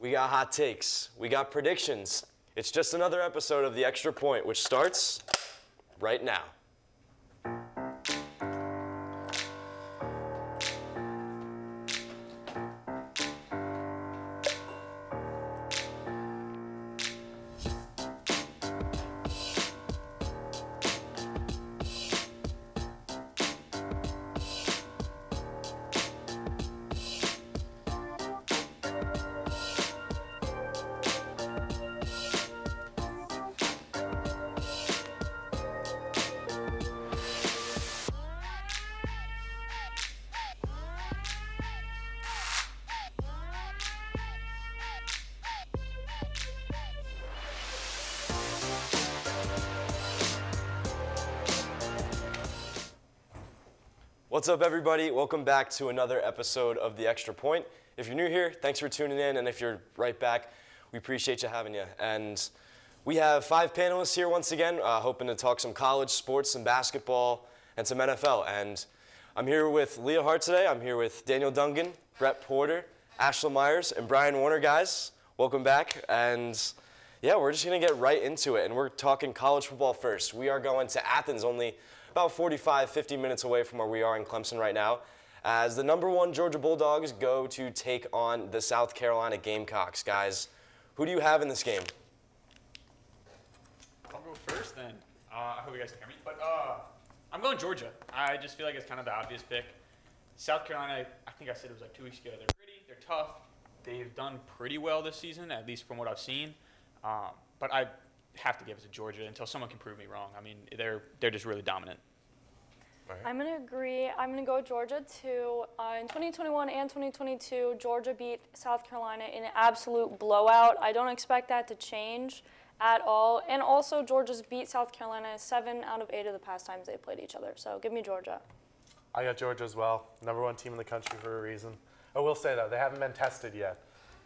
We got hot takes. We got predictions. It's just another episode of The Extra Point, which starts right now. What's up, everybody? Welcome back to another episode of The Extra Point. If you're new here, thanks for tuning in, and if you're right back, we appreciate you having you. And we have 5 panelists here once again, hoping to talk some college sports, some basketball, and some NFL. And I'm here with Leah Heart today. I'm here with Daniel Dungan, Brett Porter, Ashlyn Myers, and Brian Warner, guys. Welcome back. And yeah, we're just going to get right into it, and we're talking college football first. We are going to Athens, only about 45, 50 minutes away from where we are in Clemson right now, as the #1 Georgia Bulldogs go to take on the South Carolina Gamecocks. Guys, who do you have in this game? I'll go first then. I hope you guys can hear me. But I'm going Georgia. I just feel like it's kind of the obvious pick. South Carolina, I think I said it was like 2 weeks ago. They're gritty, they're tough. They've done pretty well this season, at least from what I've seen. But I have to give it to Georgia until someone can prove me wrong. I mean, they're just really dominant. Right. I'm going to agree. I'm going to go Georgia too. In 2021 and 2022, Georgia beat South Carolina in an absolute blowout. I don't expect that to change at all. And also, Georgia's beat South Carolina 7 out of 8 of the past times they played each other. So give me Georgia. I got Georgia as well. #1 team in the country for a reason. I will say, though, they haven't been tested yet.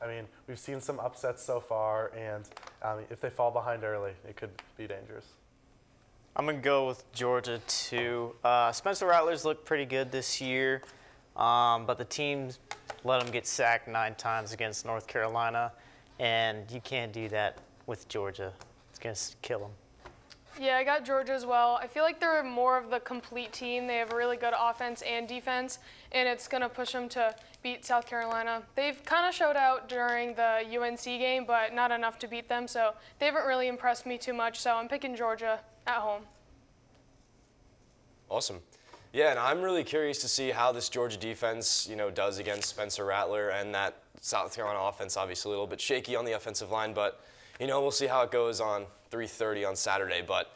I mean, we've seen some upsets so far, and if they fall behind early, it could be dangerous. I'm going to go with Georgia, too. Spencer Rattler's looked pretty good this year, but the teams let them get sacked 9 times against North Carolina, and you can't do that with Georgia. It's going to kill them. Yeah, I got Georgia as well. I feel like they're more of the complete team. They have a really good offense and defense, and it's going to push them to beat South Carolina. They've kind of showed out during the UNC game, but not enough to beat them, so they haven't really impressed me too much, so I'm picking Georgia at home. Awesome. Yeah, and I'm really curious to see how this Georgia defense, does against Spencer Rattler, and that South Carolina offense, obviously a little bit shaky on the offensive line, but we'll see how it goes on 3:30 on Saturday. But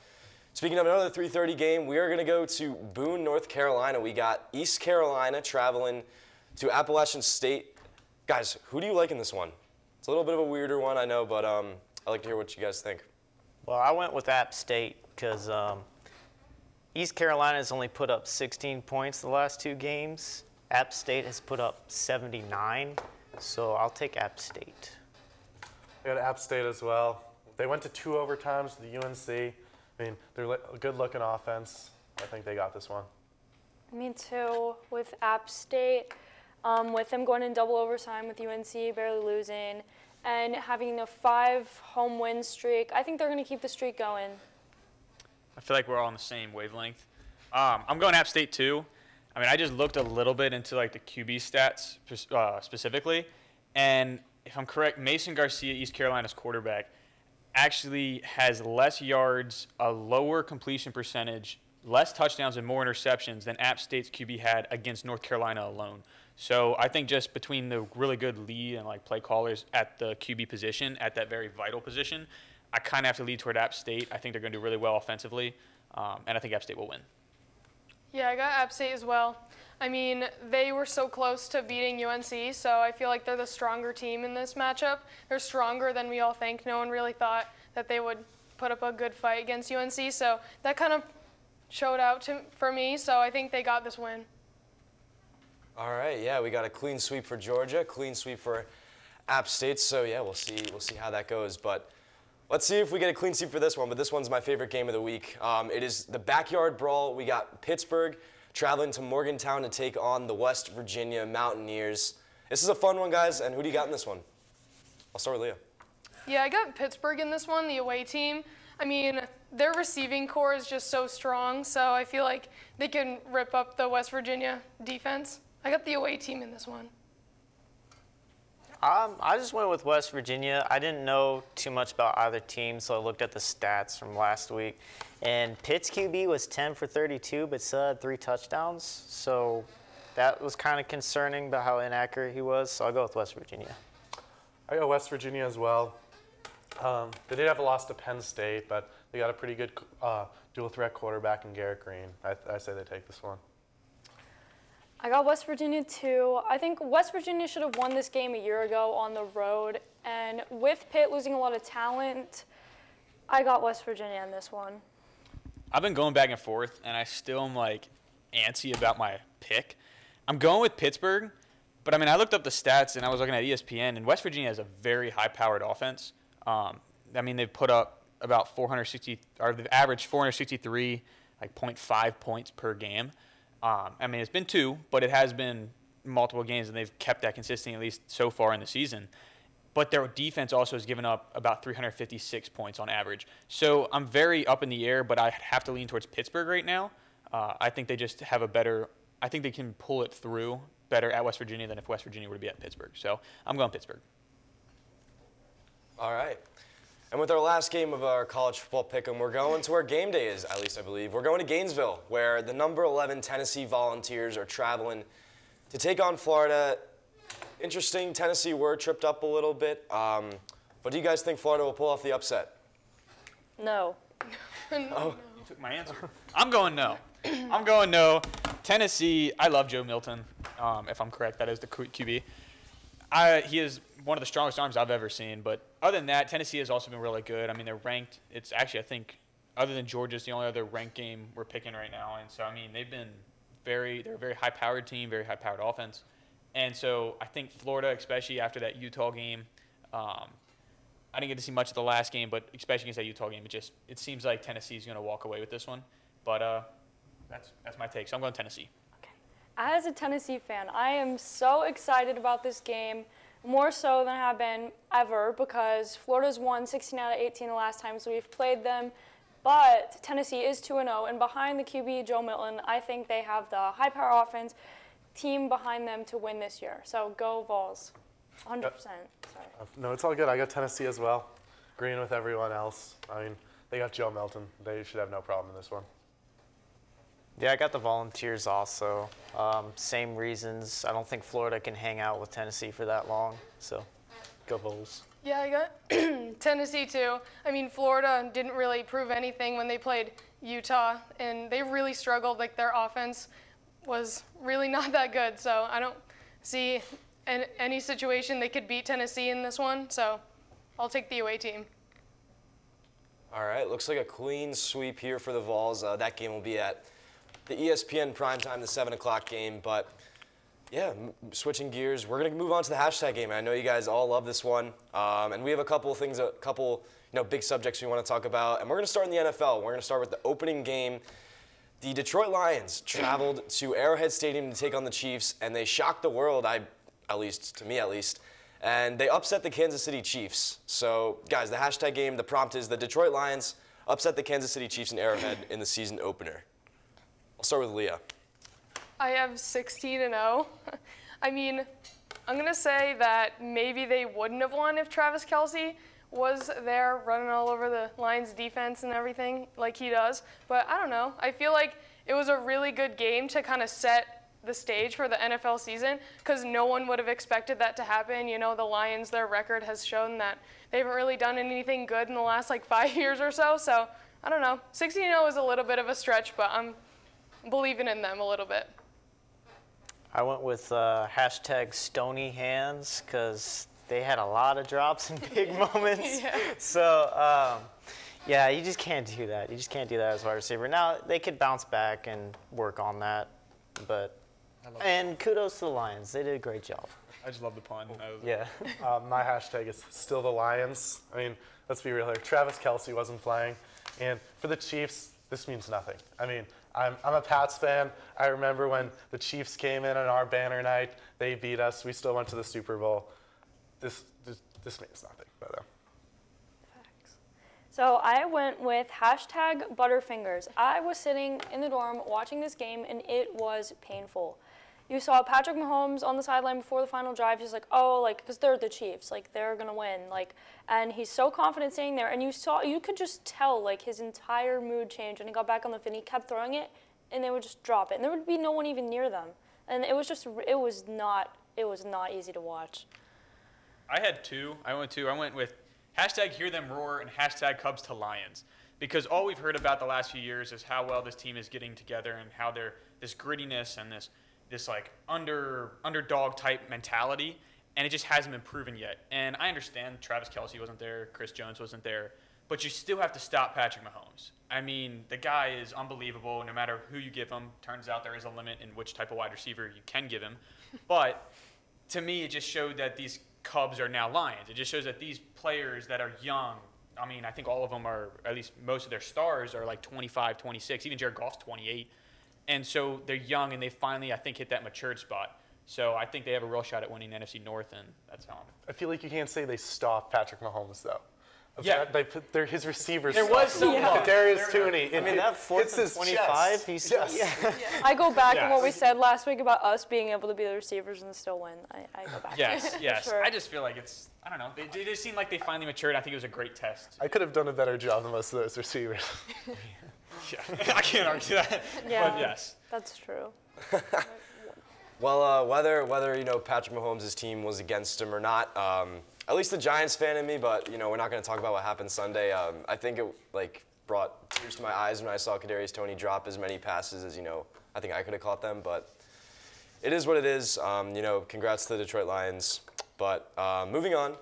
speaking of another 3:30 game, we are going to go to Boone, North Carolina. We got East Carolina traveling to Appalachian State. Guys, who do you like in this one? It's a little bit of a weirder one, I know, but I'd like to hear what you guys think. Well, I went with App State because East Carolina has only put up 16 points the last 2 games. App State has put up 79, so I'll take App State. I got App State as well. They went to 2 overtimes with the UNC. I mean, they're a good-looking offense. I think they got this one. Me too, with App State. With them going in double overtime with UNC, barely losing, and having a 5 home win streak, I think they're going to keep the streak going. I feel like we're all on the same wavelength. I'm going App State too. I mean, I just looked a little bit into like the QB stats specifically, and if I'm correct, Mason Garcia, East Carolina's quarterback, actually has less yards, a lower completion percentage, less touchdowns, and more interceptions than App State's QB had against North Carolina alone. So I think just between the really good lead and like play callers at the QB position, at that very vital position, I kind of have to lead toward App State. I think they're going to do really well offensively, and I think App State will win. Yeah, I got App State as well. I mean, they were so close to beating UNC, so I feel like they're the stronger team in this matchup. They're stronger than we all think. No one really thought that they would put up a good fight against UNC, so that kind of showed out for me, so I think they got this win. All right, yeah, we got a clean sweep for Georgia, clean sweep for App State, so yeah, we'll see how that goes. But let's see if we get a clean sweep for this one, but this one's my favorite game of the week. It is the backyard brawl. We got Pittsburgh traveling to Morgantown to take on the West Virginia Mountaineers. This is a fun one, guys, and who do you got in this one? I'll start with Leah. Yeah, I got Pittsburgh in this one, the away team. I mean, their receiving core is just so strong, so I feel like they can rip up the West Virginia defense. I got the away team in this one. I just went with West Virginia. I didn't know too much about either team, so I looked at the stats from last week. And Pitt's QB was 10 for 32, but still had 3 touchdowns. So that was kind of concerning about how inaccurate he was. So I'll go with West Virginia. I go West Virginia as well. They did have a loss to Penn State, but they got a pretty good dual-threat quarterback in Garrett Green. I say they take this one. I got West Virginia too. I think West Virginia should have won this game a year ago on the road. And with Pitt losing a lot of talent, I got West Virginia in this one. I've been going back and forth, and I still am like antsy about my pick. I'm going with Pittsburgh, but I mean, I looked up the stats and I was looking at ESPN, and West Virginia has a very high-powered offense. I mean, they've put up about 460, or they've averaged 463, like 0.5 points per game. I mean, it's been 2, but it has been multiple games, and they've kept that consistent at least so far in the season. But their defense also has given up about 356 points on average. So I'm very up in the air, but I have to lean towards Pittsburgh right now. I think they just have a better – I think they can pull it through better at West Virginia than if West Virginia were to be at Pittsburgh. So I'm going Pittsburgh. All right. And with our last game of our college football pick'em, we're going to where game day is, at least I believe. We're going to Gainesville, where the number 11 Tennessee Volunteers are traveling to take on Florida. Interesting, Tennessee were tripped up a little bit. But do you guys think Florida will pull off the upset? No. Oh, you took my answer. I'm going no. I'm going no. Tennessee, I love Joe Milton, if I'm correct. That is the QB. He is one of the strongest arms I've ever seen. But other than that, Tennessee has also been really good. I mean, they're ranked. It's actually, I think, other than Georgia's the only other ranked game we're picking right now. And so, I mean, they're a very high-powered team, very high-powered offense. And so I think Florida, especially after that Utah game, I didn't get to see much of the last game, but especially against that Utah game, it seems like Tennessee's going to walk away with this one. But that's my take. So I'm going Tennessee. Okay. As a Tennessee fan, I am so excited about this game, more so than I have been ever, because Florida's won 16 out of 18 the last time, so we've played them. But Tennessee is 2-0, and behind the QB, Joe Milton, I think they have the high-power offense team behind them to win this year. So go Vols, 100%. Sorry. No, it's all good. I got Tennessee as well. Agreeing with everyone else. I mean, they got Joe Milton. They should have no problem in this one. Yeah, I got the Volunteers also. Same reasons. I don't think Florida can hang out with Tennessee for that long. So go Vols. Yeah, I got Tennessee too. I mean, Florida didn't really prove anything when they played Utah, and they really struggled. Like, their offense was really not that good, so I don't see any situation they could beat Tennessee in this one, so I'll take the away team. All right, looks like a clean sweep here for the Vols. That game will be at the ESPN primetime, the 7 o'clock game, but yeah, switching gears, we're going to move on to the hashtag game. I know you guys all love this one, and we have a couple big subjects we want to talk about, and we're going to start in the NFL. We're going to start with the opening game. The Detroit Lions traveled to Arrowhead Stadium to take on the Chiefs, and they shocked the world, to me at least, and they upset the Kansas City Chiefs. So, guys, the hashtag game, the prompt is the Detroit Lions upset the Kansas City Chiefs in Arrowhead in the season opener. I'll start with Leah. I have 16-0. I mean, I'm going to say that maybe they wouldn't have won if Travis Kelce was there running all over the Lions defense and everything like he does. But I don't know. I feel like it was a really good game to kind of set the stage for the NFL season because no one would have expected that to happen. You know, the Lions, their record has shown that they haven't really done anything good in the last 5 years or so. So I don't know. 16-0 is a little bit of a stretch, but I'm believing in them a little bit. I went with hashtag Stony Hands because they had a lot of drops in big moments. Yeah. So, yeah, you just can't do that. You just can't do that as a wide receiver. Now, they could bounce back and work on that. And kudos to the Lions. They did a great job. I just love the pun. Yeah. My hashtag is still the Lions. I mean, let's be real here. Travis Kelce wasn't playing. And for the Chiefs, this means nothing. I mean, I'm a Pats fan. I remember when the Chiefs came in on our banner night. They beat us. We still went to the Super Bowl. this means nothing by them. So I went with #Butterfingers. I was sitting in the dorm watching this game, and it was painful. You saw Patrick Mahomes on the sideline before the final drive. He's like, oh, like, because they're the Chiefs, like, they're going to win. Like, and he's so confident staying there. And you could just tell, like, his entire mood changed when he got back on the field. He kept throwing it, and they would just drop it. And there would be no one even near them. And it was not easy to watch. I had two. I went with #Hear Them Roar and #Cubs to Lions. Because all we've heard about the last few years is how well this team is getting together and how they're this grittiness and this like underdog type mentality, and it just hasn't been proven yet. And I understand Travis Kelce wasn't there, Chris Jones wasn't there, but you still have to stop Patrick Mahomes. I mean, the guy is unbelievable no matter who you give him. Turns out there is a limit in which type of wide receiver you can give him. But to me, it just showed that these Cubs are now Lions. It just shows that these players that are young, I mean, I think all of them are, at least most of their stars are like 25, 26. Even Jared Goff's 28. And so they're young, and they finally, I think, hit that matured spot. So I think they have a real shot at winning the NFC North, and that's how I feel like you can't say they stopped Patrick Mahomes, though. Yeah. They're his receivers. There was some Kadarius Toney. I mean, that 4th and 25, he's I go back to what we said last week about us being able to be the receivers and still win. I go back. Yes. Sure. I just feel like I don't know. They just seem like they finally matured. I think it was a great test. I could have done a better job than most of those receivers. Yeah, I can't argue that. Yeah, but yes. That's true. Well, whether Patrick Mahomes' team was against him or not, at least the Giants fan in me. But we're not going to talk about what happened Sunday. I think it brought tears to my eyes when I saw Kadarius Toney drop as many passes as I think I could have caught them. But it is what it is. Congrats to the Detroit Lions. But moving on.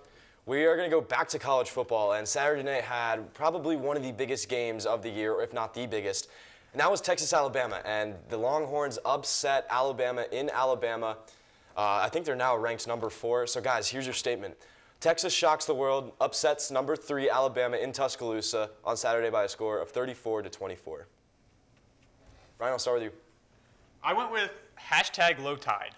We are going to go back to college football, and Saturday night had probably one of the biggest games of the year, if not the biggest, and that was Texas-Alabama, and the Longhorns upset Alabama in Alabama. I think they're now ranked number 4. So, guys, here's your statement. Texas shocks the world, upsets number 3 Alabama in Tuscaloosa on Saturday by a score of 34-24. Ryan, I'll start with you. I went with #low tide.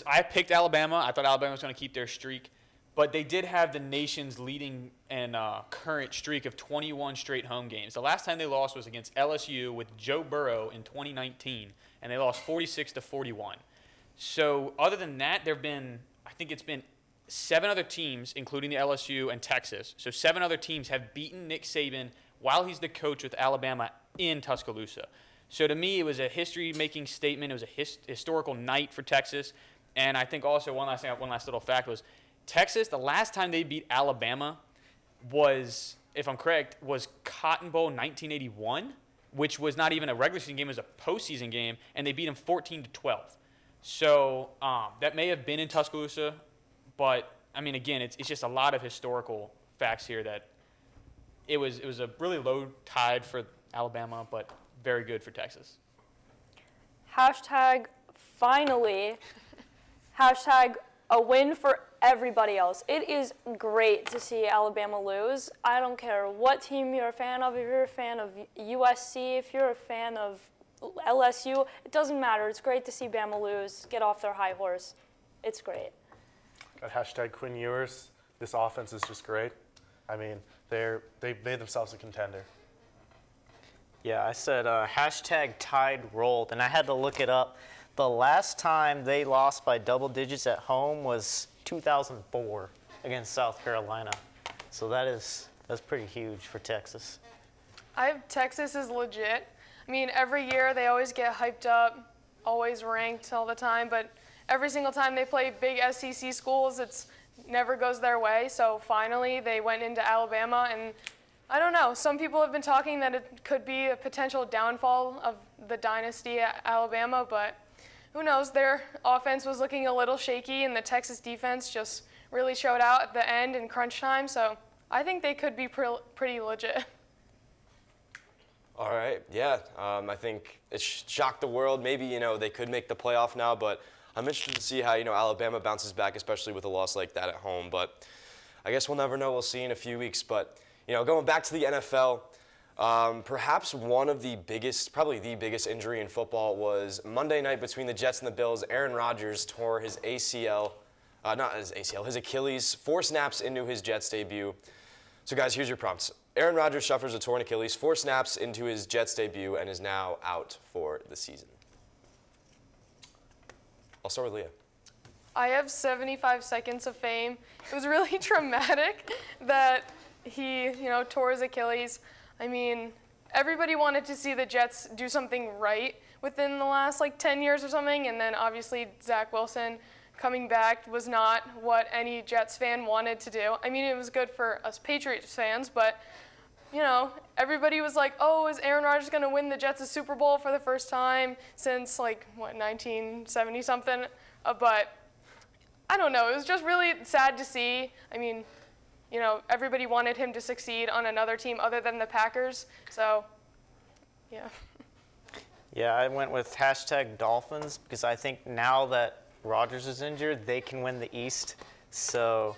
I picked Alabama. I thought Alabama was going to keep their streak, but they did have the nation's leading and current streak of 21 straight home games. The last time they lost was against LSU with Joe Burrow in 2019, and they lost 46-41. So other than that, I think it's been 7 other teams, including the LSU and Texas. So 7 other teams have beaten Nick Saban while he's the coach with Alabama in Tuscaloosa. So to me, it was a history-making statement. It was a historical night for Texas. And I think also one last little fact was Texas, the last time they beat Alabama was, if I'm correct, was Cotton Bowl 1981, which was not even a regular season game. It was a postseason game, and they beat them 14-12. So that may have been in Tuscaloosa, but, I mean, again, it's just a lot of historical facts here that it was a really low tide for Alabama, but very good for Texas. #finally. #a win for everybody else. It is great to see Alabama lose. I don't care what team you're a fan of. If you're a fan of USC, if you're a fan of LSU, it doesn't matter. It's great to see Bama lose, get off their high horse. It's great. Got #Quinn Ewers. This offense is just great. I mean, they made themselves a contender. Yeah, I said #tide rolled, and I had to look it up. The last time they lost by double digits at home was 2004 against South Carolina. So that's pretty huge for Texas. I have Texas is legit. I mean, every year they always get hyped up, always ranked all the time, but every single time they play big SEC schools, it's never goes their way. So finally they went into Alabama, and I don't know. Some people have been talking that it could be a potential downfall of the dynasty at Alabama, but who knows? Their offense was looking a little shaky, and the Texas defense just really showed out at the end in crunch time. So I think they could be pretty legit. All right, yeah. I think it shocked the world. Maybe, they could make the playoff now, but I'm interested to see how, Alabama bounces back, especially with a loss like that at home. But I guess we'll never know. We'll see in a few weeks. But, going back to the NFL, Perhaps one of the biggest, probably the biggest injury in football was Monday night between the Jets and the Bills. Aaron Rodgers tore his ACL, not his ACL, his Achilles, 4 snaps into his Jets debut. So guys, here's your prompts. Aaron Rodgers suffers a torn Achilles, 4 snaps into his Jets debut, and is now out for the season. I'll start with Leah. I have 75 seconds of fame. It was really traumatic that he, tore his Achilles. I mean, everybody wanted to see the Jets do something right within the last 10 years or something, and then obviously Zach Wilson coming back was not what any Jets fan wanted to do. I mean, it was good for us Patriots fans, but everybody was like, oh, is Aaron Rodgers going to win the Jets a Super Bowl for the first time since 1970 something? But I don't know. It was just really sad to see. I mean, everybody wanted him to succeed on another team other than the Packers. So, yeah. Yeah, I went with #Dolphins because I think now that Rodgers is injured, they can win the East. So,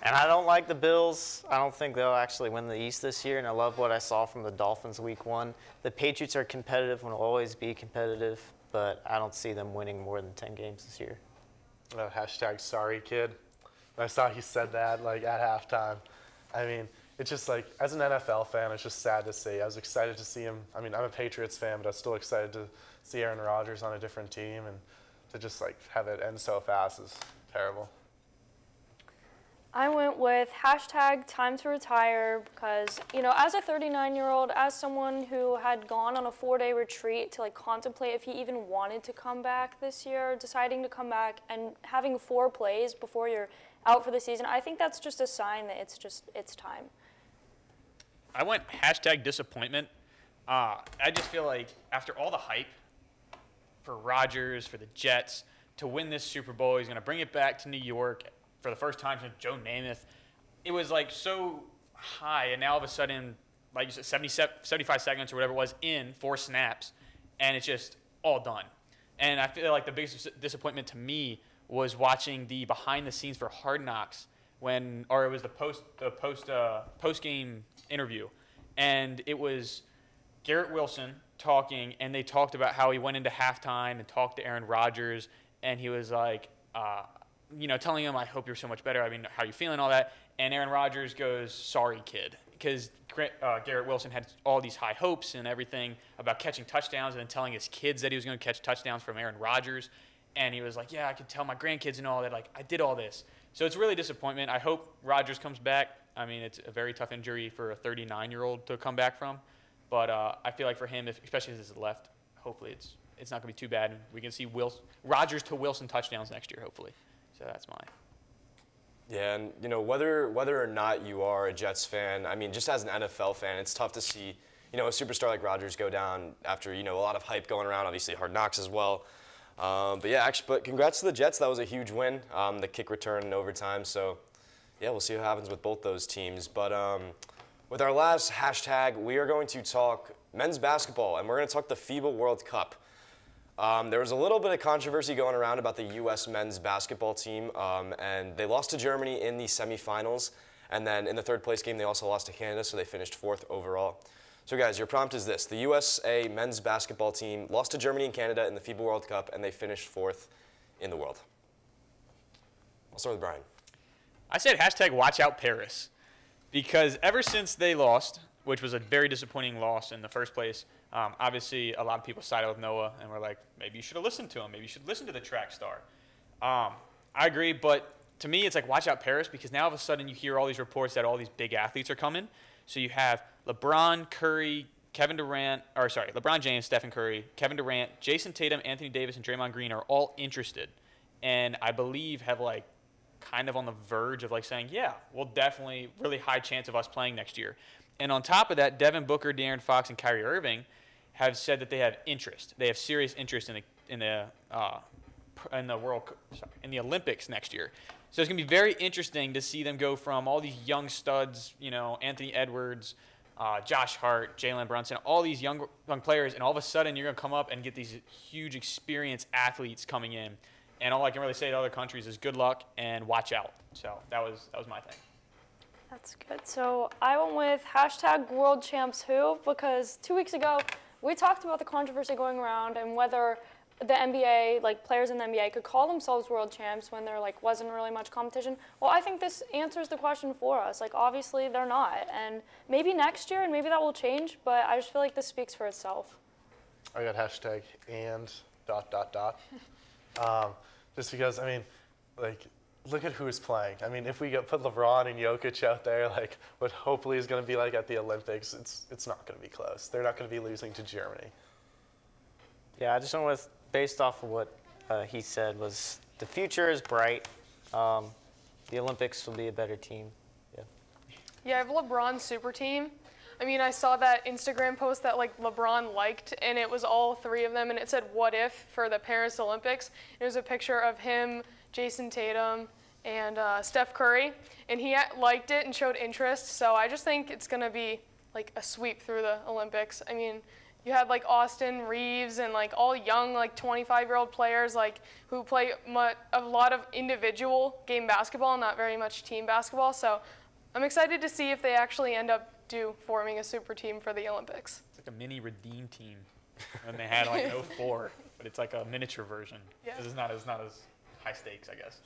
and I don't like the Bills. I don't think they'll actually win the East this year, and I love what I saw from the Dolphins week 1. The Patriots are competitive and will always be competitive, but I don't see them winning more than 10 games this year. #sorry kid. I saw he said that at halftime. I mean, it's just as an NFL fan, it's just sad to see. I was excited to see him. I mean, I'm a Patriots fan, but I was still excited to see Aaron Rodgers on a different team, and to just have it end so fast is terrible. I went with #time to retire because, as a 39-year-old, as someone who had gone on a 4-day retreat to contemplate if he even wanted to come back this year, deciding to come back and having 4 plays before you're out for the season, I think that's just a sign that it's time. I went #disappointment. I just feel like after all the hype for Rodgers, for the Jets, to win this Super Bowl, he's going to bring it back to New York for the first time since Joe Namath. It was so high, and now all of a sudden, like you said, 75 seconds or whatever it was in 4 snaps, and it's just all done. And I feel like the biggest disappointment to me was watching the behind the scenes for Hard Knocks it was the post game interview, and it was Garrett Wilson talking, and they talked about how he went into halftime and talked to Aaron Rodgers, and he was telling him, I hope you're so much better. I mean, how you feeling, all that. And Aaron Rodgers goes, sorry, kid. Because Garrett Wilson had all these high hopes and everything about catching touchdowns and then telling his kids that he was going to catch touchdowns from Aaron Rodgers. And he was like, yeah, I could tell my grandkids and all that. I did all this. So it's really disappointment. I hope Rodgers comes back. I mean, it's a very tough injury for a 39-year-old to come back from. But I feel like for him, especially if this is left, hopefully it's not going to be too bad. And we can see Rodgers to Wilson touchdowns next year, hopefully. So that's mine. Yeah, and whether or not you are a Jets fan, I mean, just as an NFL fan, it's tough to see a superstar like Rodgers go down after a lot of hype going around. Obviously, Hard Knocks as well. But congrats to the Jets. That was a huge win. The kick return in overtime. So yeah, we'll see what happens with both those teams. But with our last #, we are going to talk men's basketball, and we're going to talk the FIBA World Cup. There was a little bit of controversy going around about the U.S. men's basketball team, and they lost to Germany in the semifinals. And then in the 3rd place game, they also lost to Canada, so they finished 4th overall. So guys, your prompt is this. The USA men's basketball team lost to Germany and Canada in the FIBA World Cup, and they finished 4th in the world. I'll start with Brian. I said #watch out Paris, because ever since they lost, which was a very disappointing loss in the first place, obviously a lot of people sided with Noah and were like, maybe you should have listened to him. Maybe you should listen to the track star. I agree, but to me it's watch out Paris, because now all of a sudden you hear all these reports that all these big athletes are coming. So you have LeBron, Curry, LeBron James, Stephen Curry, Kevin Durant, Jason Tatum, Anthony Davis, and Draymond Green are all interested, and I believe have kind of on the verge of saying, yeah, we'll definitely really high chance of us playing next year. And on top of that, Devin Booker, De'Aaron Fox, and Kyrie Irving have said that they have interest. They have serious interest in the Olympics next year. So it's going to be very interesting to see them go from all these young studs, Anthony Edwards, Josh Hart, Jalen Brunson, all these young players, and all of a sudden you're going to come up and get these huge experienced athletes coming in. And all I can really say to other countries is good luck and watch out. So that was my thing. That's good. So I went with #WorldChampsWho because 2 weeks ago we talked about the controversy going around and whether the NBA, like players in the NBA, could call themselves world champs when there like wasn't really much competition. Well, I think this answers the question for us. Like obviously they're not, and maybe next year and maybe that will change. But I just feel like this speaks for itself. I got #and ... Just because, I mean, like, look at who's playing. I mean, if we put LeBron and Jokic out there, like what hopefully is going to be like at the Olympics, it's not going to be close. They're not going to be losing to Germany. Yeah, I just went with, based off of what he said, was the future is bright. The Olympics will be a better team. Yeah. Yeah, I have LeBron's super team. I mean, I saw that Instagram post that like LeBron liked, and it was all 3 of them, and it said "What if" for the Paris Olympics. It was a picture of him, Jason Tatum, and Steph Curry, and he liked it and showed interest. So I just think it's gonna be like a sweep through the Olympics. I mean, you had like Austin Reeves and like all young like 25-year-old players like who play a lot of individual game basketball, not very much team basketball. So I'm excited to see if they actually end up forming a super team for the Olympics. It's like a mini Redeem team, and they had like 04, but it's like a miniature version. Yeah. This is not as high stakes, I guess.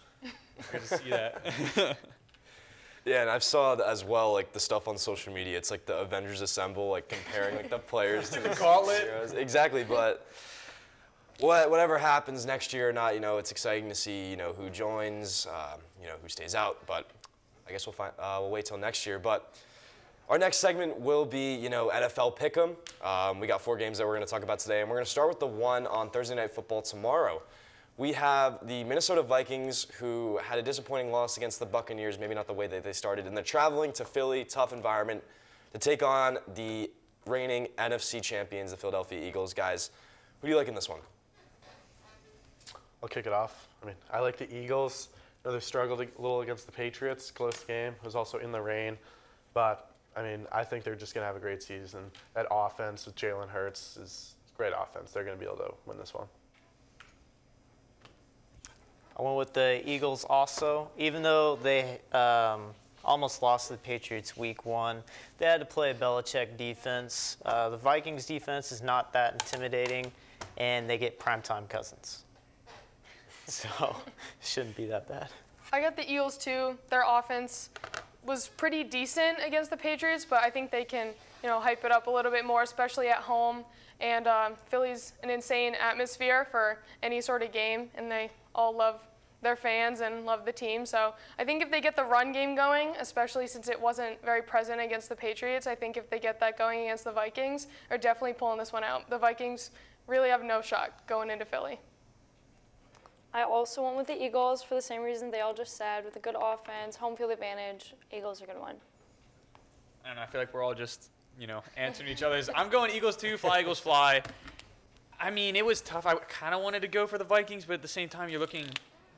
Good to see that. Yeah, and I saw as well like the stuff on social media. It's like the Avengers Assemble, like comparing like the players to the gauntlet. Exactly, but whatever happens next year or not, it's exciting to see who joins, who stays out. But I guess we'll wait till next year. But our next segment will be NFL Pick'em. We got 4 games that we're going to talk about today, and we're going to start with the one on Thursday Night Football tomorrow. We have the Minnesota Vikings, who had a disappointing loss against the Buccaneers, maybe not the way that they started, and they're traveling to Philly, tough environment, to take on the reigning NFC champions, the Philadelphia Eagles. Guys, who do you like in this one? I'll kick it off. I mean, I like the Eagles. They struggled a little against the Patriots. Close game. It was also in the rain. But, I mean, I think they're just going to have a great season. That offense with Jalen Hurts is great offense. They're going to be able to win this one. I went with the Eagles also. Even though they almost lost to the Patriots week 1, they had to play a Belichick defense. The Vikings defense is not that intimidating, and they get primetime Cousins. So it shouldn't be that bad. I got the Eagles too. Their offense was pretty decent against the Patriots, but I think they can, hype it up a little bit more, especially at home. And Philly's an insane atmosphere for any sort of game, and they all love their fans and love the team. So I think if they get the run game going, especially since it wasn't very present against the Patriots, I think if they get that going against the Vikings, they're definitely pulling this one out. The Vikings really have no shot going into Philly. I also went with the Eagles for the same reason they all just said, with a good offense, home field advantage. Eagles are going to win. And I feel like we're all just, answering each other's. I'm going Eagles too, fly Eagles fly. I mean, it was tough. I kind of wanted to go for the Vikings, but at the same time, you're looking,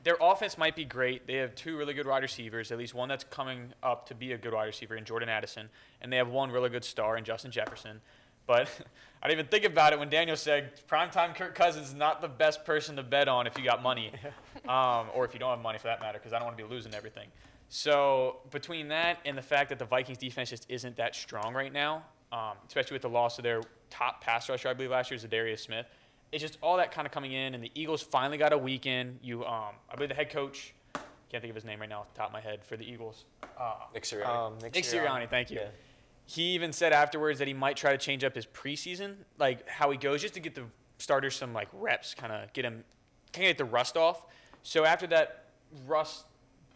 their offense might be great. They have 2 really good wide receivers, at least one that's coming up to be a good wide receiver in Jordan Addison, and they have 1 really good star in Justin Jefferson. But I didn't even think about it when Daniel said primetime Kirk Cousins is not the best person to bet on if you got money, or if you don't have money for that matter, because I don't want to be losing everything. So between that and the fact that the Vikings defense just isn't that strong right now, especially with the loss of their top pass rusher, I believe last year, Zadarius Smith, it's just all that kind of coming in, and the Eagles finally got a weekend. I believe the head coach, can't think of his name right now off the top of my head for the Eagles. Nick Sirianni. Nick Sirianni, thank you. Yeah. He even said afterwards that he might try to change up his preseason, like how he goes, just to get the starters some like reps, kind of get the rust off. So after that rust,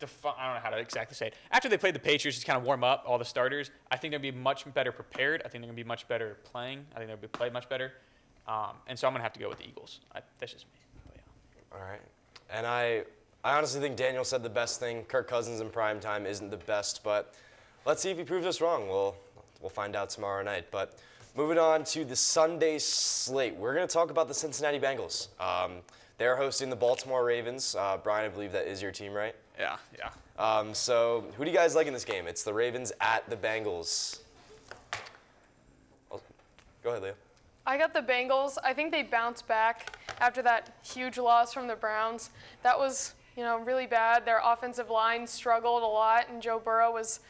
I don't know how to exactly say it. After they played the Patriots, just kind of warm up all the starters. I think they'll be much better prepared. I think they're gonna be much better playing. I think they'll be played much better. And so I'm gonna have to go with the Eagles. That's just me. But yeah. All right. And I honestly think Daniel said the best thing. Kirk Cousins in prime time isn't the best, but let's see if he proves us wrong. We'll find out tomorrow night. But moving on to the Sunday slate, we're going to talk about the Cincinnati Bengals. They're hosting the Baltimore Ravens. Brian, I believe that is your team, right? Yeah. So who do you guys like in this game? It's the Ravens at the Bengals. Go ahead, Leah. I got the Bengals. I think they bounced back after that huge loss from the Browns. That was, really bad. Their offensive line struggled a lot, and Joe Burrow was,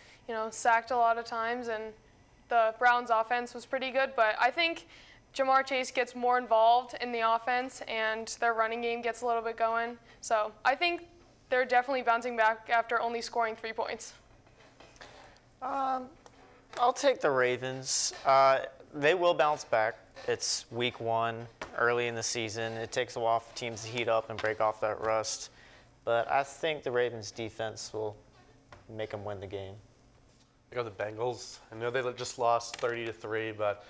sacked a lot of times, and the Browns' offense was pretty good. But I think Jamar Chase gets more involved in the offense, and their running game gets a little bit going. So I think they're definitely bouncing back after only scoring 3 points. I'll take the Ravens. They will bounce back. It's week 1, early in the season. It takes a while for teams to heat up and break off that rust. But I think the Ravens' defense will make them win the game. I got the Bengals. I know they just lost 30-3, but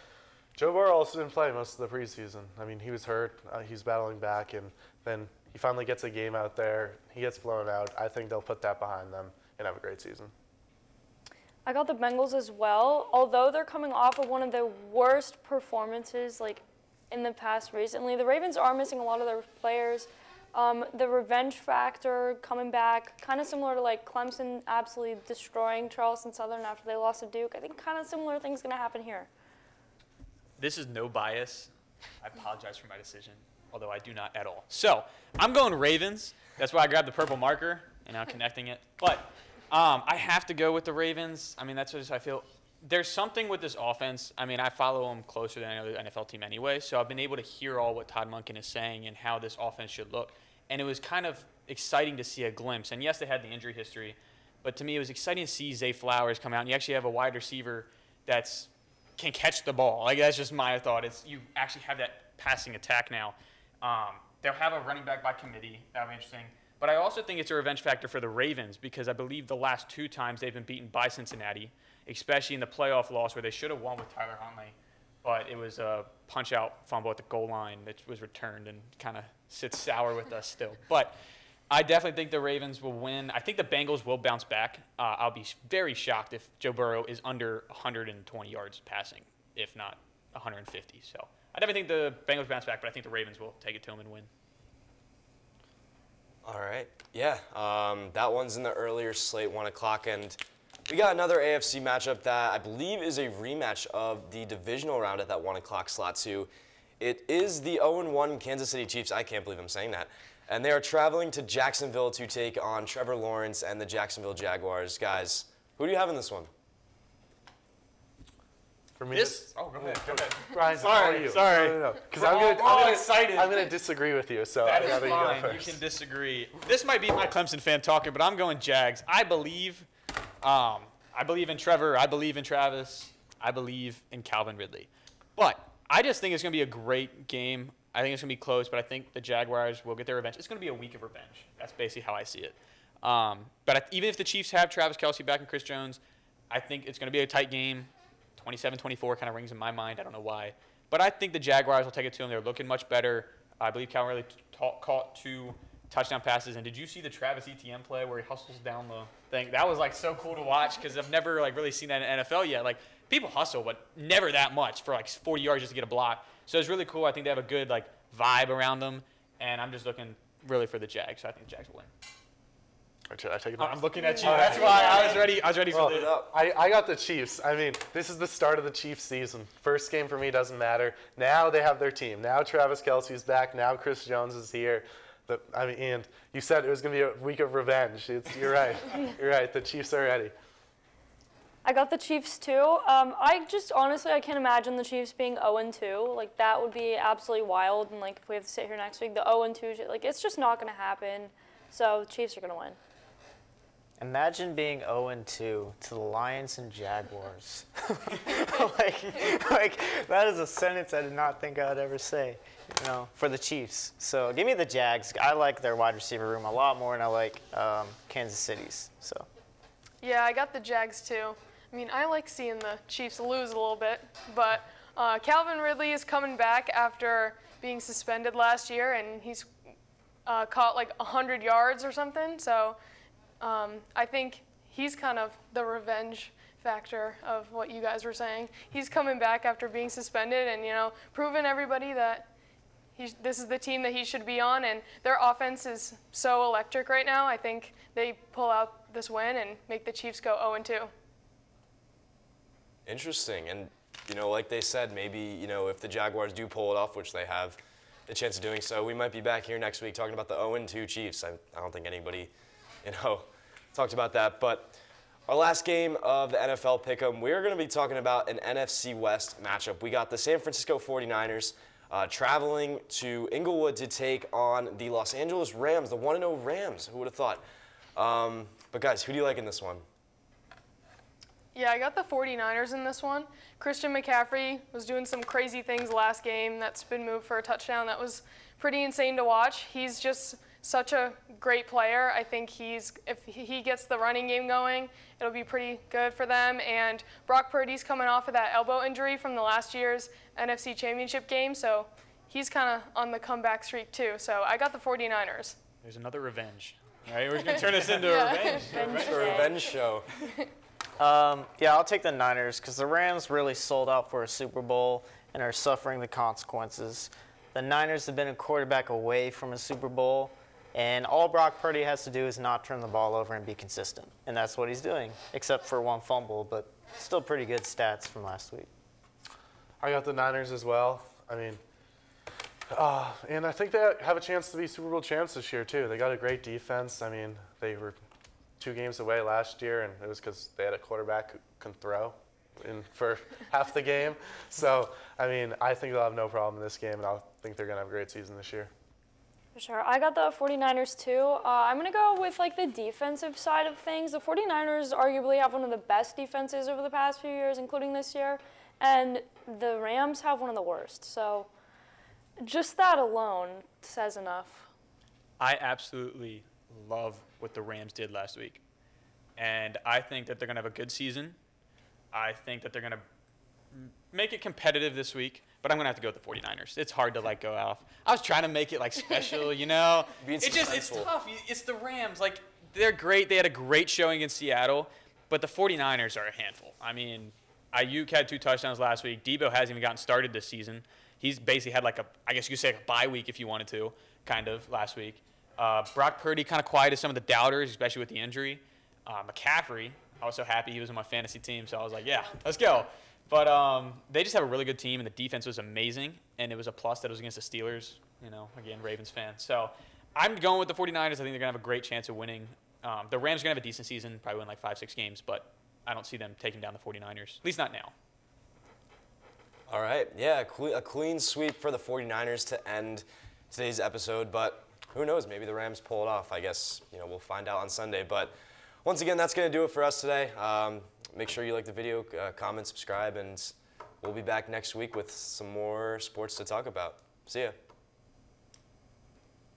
Joe Burrow also didn't play most of the preseason. I mean, he was hurt. He's battling back, and then he finally gets a game out there. He gets blown out. I think they'll put that behind them and have a great season. I got the Bengals as well. Although they're coming off of one of their worst performances in the past recently, the Ravens are missing a lot of their players. The revenge factor coming back, kind of similar to Clemson absolutely destroying Charleston Southern after they lost to Duke. I think kind of similar things going to happen here. This is no bias. I apologize for my decision, although I do not at all. So I'm going Ravens. That's why I grabbed the purple marker and now connecting it. But I have to go with the Ravens. I mean, that's just I feel. There's something with this offense. I mean, I follow them closer than any other NFL team anyway, so I've been able to hear all what Todd Monken is saying and how this offense should look. And it was kind of exciting to see a glimpse. And yes, they had the injury history, but to me, it was exciting to see Zay Flowers come out. And you actually have a wide receiver that's can catch the ball. That's just my thought. You actually have that passing attack now. They'll have a running back by committee. That'll be interesting. But I also think it's a revenge factor for the Ravens because I believe the last 2 times they've been beaten by Cincinnati, especially in the playoff loss where they should have won with Tyler Huntley. But it was a punch-out fumble at the goal line that was returned and kind of sits sour with us still. But I definitely think the Ravens will win. I think the Bengals will bounce back. I'll be very shocked if Joe Burrow is under 120 yards passing, if not 150. So I definitely think the Bengals bounce back, but I think the Ravens will take it to them and win. All right. Yeah, that one's in the earlier slate, 1 o'clock, and we got another AFC matchup that I believe is a rematch of the divisional round at that 1 o'clock slot too. It is the 0-1 Kansas City Chiefs. I can't believe I'm saying that. And they are traveling to Jacksonville to take on Trevor Lawrence and the Jacksonville Jaguars. Guys, who do you have in this one? For me, Oh, go ahead. Brian, Sorry, how are you? sorry. No. Because We're all excited. I'm going to disagree with you, so That I'd is rather you go fine. first. You can disagree. This might be my Clemson fan talking, but I'm going Jags. I believe in Trevor. I believe in Travis. I believe in Calvin Ridley. But I just think it's going to be a great game. I think it's going to be close, but I think the Jaguars will get their revenge. It's going to be a week of revenge. That's basically how I see it. But even if the Chiefs have Travis Kelce back and Chris Jones, I think it's going to be a tight game. 27-24 kind of rings in my mind. I don't know why. But I think the Jaguars will take it to them. They're looking much better. I believe Calvin Ridley caught 2 touchdown passes. And did you see the Travis Etienne play where he hustles down the thing? That was so cool to watch because I've never really seen that in NFL yet. People hustle, but never that much for 40 yards just to get a block. So it's really cool. I think they have a good vibe around them, and I'm just looking really for the Jags. So I think the Jags will win. Should I take it? I'm looking at you. That's why I was ready. I was ready for this. I got the Chiefs. I mean, this is the start of the Chiefs season. First game for me doesn't matter. Now they have their team. Now Travis Kelce's back. Now Chris Jones is here. And you said it was going to be a week of revenge. You're right. You're right. The Chiefs are ready. I got the Chiefs too. Honestly, I can't imagine the Chiefs being 0-2. That would be absolutely wild. And if we have to sit here next week, the 0-2, it's just not going to happen. So the Chiefs are going to win. Imagine being 0-2 to the Lions and Jaguars. That is a sentence I did not think I would ever say, for the Chiefs. So give me the Jags. I like their wide receiver room a lot more, and I like Kansas City's. So. Yeah, I got the Jags too. I mean, I like seeing the Chiefs lose a little bit, but Calvin Ridley is coming back after being suspended last year, and he's caught 100 yards or something. So I think he's kind of the revenge factor of what you guys were saying. He's coming back after being suspended and, proving everybody that this is the team that he should be on, and their offense is so electric right now. I think they pull out this win and make the Chiefs go 0-2. Interesting. And, like they said, maybe, if the Jaguars do pull it off, which they have a chance of doing so, we might be back here next week talking about the 0-2 Chiefs. I don't think anybody, talked about that. But Our last game of the NFL Pick'em, we're going to be talking about an NFC West matchup. We got the San Francisco 49ers traveling to Inglewood to take on the Los Angeles Rams, the 1-0 Rams. Who would have thought? But guys, who do you like in this one? Yeah, I got the 49ers in this one. Christian McCaffrey was doing some crazy things last game. That spin move for a touchdown, that was pretty insane to watch. He's just such a great player. I think if he gets the running game going, it'll be pretty good for them. And Brock Purdy's coming off of that elbow injury from the last year's NFC Championship game, so he's kind of on the comeback streak too. So I got the 49ers. There's another revenge. All right, we're going to turn this into a revenge. It's a revenge show. Yeah, I'll take the Niners because the Rams really sold out for a Super Bowl and are suffering the consequences. The Niners have been a quarterback away from a Super Bowl, and all Brock Purdy has to do is not turn the ball over and be consistent. And that's what he's doing, except for one fumble, but still pretty good stats from last week. I got the Niners as well. I mean, and I think they have a chance to be Super Bowl champs this year, too. They got a great defense. I mean, they were 2 games away last year, and it was because they had a quarterback who can throw for half the game. So, I mean, I think they'll have no problem in this game, and I think they're going to have a great season this year. For sure. I got the 49ers too. I'm going to go with like the defensive side of things. The 49ers arguably have one of the best defenses over the past few years, including this year, and the Rams have one of the worst. So just that alone says enough. I absolutely love what the Rams did last week. And I think that they're going to have a good season. I think that they're going to make it competitive this week, but I'm going to have to go with the 49ers. It's hard to like go off. I was trying to make it like special, you know. It's tough. It's the Rams. Like, they're great. They had a great showing against Seattle, but the 49ers are a handful. I mean, Ayuk had 2 touchdowns last week. Debo hasn't even gotten started this season. He's basically had like I guess you could say a bye week if you wanted to, kind of, last week. Brock Purdy kind of quieted some of the doubters, especially with the injury. McCaffrey, I was so happy he was on my fantasy team, so I was like, yeah, let's go. But they just have a really good team, and the defense was amazing, and it was a plus that it was against the Steelers, you know, again, Ravens fan. So I'm going with the 49ers. I think they're going to have a great chance of winning. The Rams are going to have a decent season, probably win like 5-6 games, but I don't see them taking down the 49ers, at least not now. All right, yeah, a clean sweep for the 49ers to end today's episode, but who knows, maybe the Rams pull it off. I guess, you know, we'll find out on Sunday. But once again, that's going to do it for us today. Make sure you like the video, comment, subscribe, and we'll be back next week with some more sports to talk about. See ya.